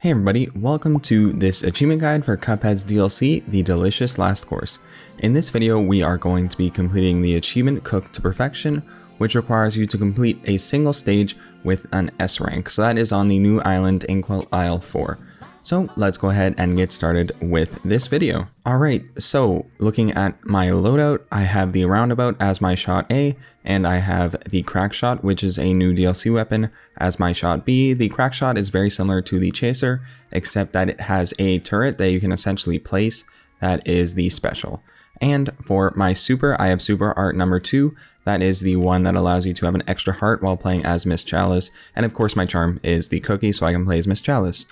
Hey everybody, welcome to this achievement guide for Cuphead's DLC, The Delicious Last Course. In this video, we are going to be completing the achievement Cooked to Perfection, which requires you to complete a single stage with an S rank. So that is on the new island, Inkwell Isle 4. So let's go ahead and get started with this video. Alright, so looking at my loadout, I have the Roundabout as my shot A, and I have the Crackshot, which is a new DLC weapon, as my shot B. The Crackshot is very similar to the Chaser, except that it has a turret that you can essentially place. That is the special. And for my super, I have super art number 2. That is the one that allows you to have an extra heart while playing as Miss Chalice. And of course my charm is the cookie, so I can play as Miss Chalice.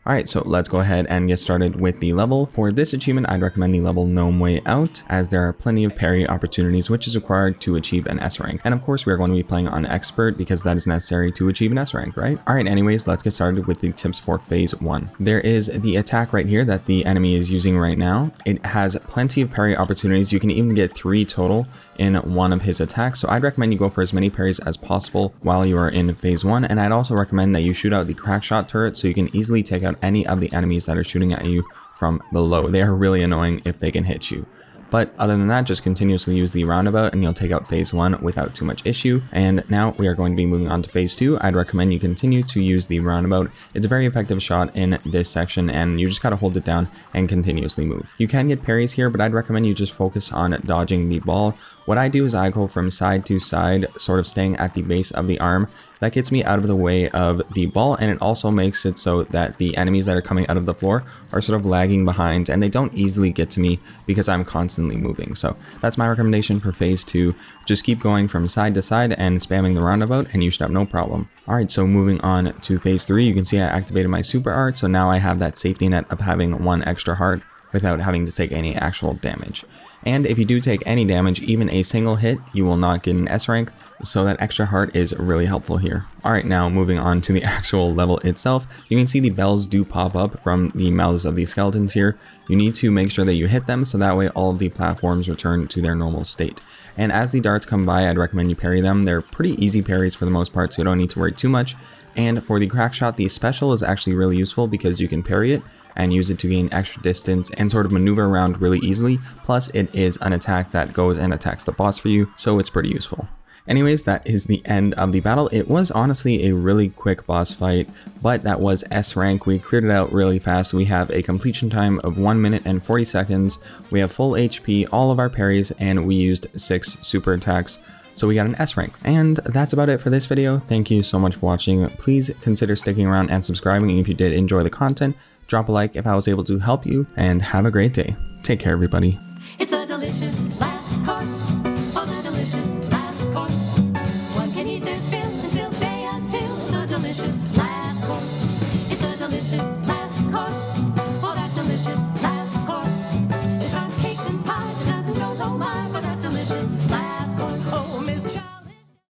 Alright, so let's go ahead and get started with the level. For this achievement, I'd recommend the level Gnome Way Out, as there are plenty of parry opportunities, which is required to achieve an S rank. And of course, we are going to be playing on Expert, because that is necessary to achieve an S rank, right? Alright, anyways, let's get started with the tips for Phase 1. There is the attack right here that the enemy is using right now. It has plenty of parry opportunities. You can even get 3 total in one of his attacks, so I'd recommend you go for as many parries as possible while you are in Phase 1, and I'd also recommend that you shoot out the Crackshot turret so you can easily take out any of the enemies that are shooting at you from below. They are really annoying if they can hit you. But other than that, just continuously use the Roundabout and you'll take out Phase 1 without too much issue. And now we are going to be moving on to Phase 2. I'd recommend you continue to use the Roundabout. It's a very effective shot in this section and you just gotta hold it down and continuously move. You can get parries here, but I'd recommend you just focus on dodging the ball. What I do is I go from side to side, sort of staying at the base of the arm. That gets me out of the way of the ball, and it also makes it so that the enemies that are coming out of the floor are sort of lagging behind and they don't easily get to me because I'm constantly moving. So that's my recommendation for Phase 2. Just keep going from side to side and spamming the Roundabout and you should have no problem. Alright, so moving on to Phase 3, you can see I activated my super art, so now I have that safety net of having 1 extra heart without having to take any actual damage. And if you do take any damage, even a single hit, you will not get an S rank, so that extra heart is really helpful here. Alright, now moving on to the actual level itself, you can see the bells do pop up from the mouths of these skeletons here. You need to make sure that you hit them, so that way all of the platforms return to their normal state. And as the darts come by, I'd recommend you parry them. They're pretty easy parries for the most part, so you don't need to worry too much. And for the Crackshot, the special is actually really useful because you can parry it and use it to gain extra distance and sort of maneuver around really easily. Plus, it is an attack that goes and attacks the boss for you, so it's pretty useful. Anyways, that is the end of the battle. It was honestly a really quick boss fight, but that was S rank. We cleared it out really fast. We have a completion time of 1 minute and 40 seconds. We have full HP, all of our parries, and we used 6 super attacks. So we got an S rank. And that's about it for this video. Thank you so much for watching. Please consider sticking around and subscribing if you did enjoy the content. Drop a like if I was able to help you, and have a great day. Take care, everybody. It's a delicious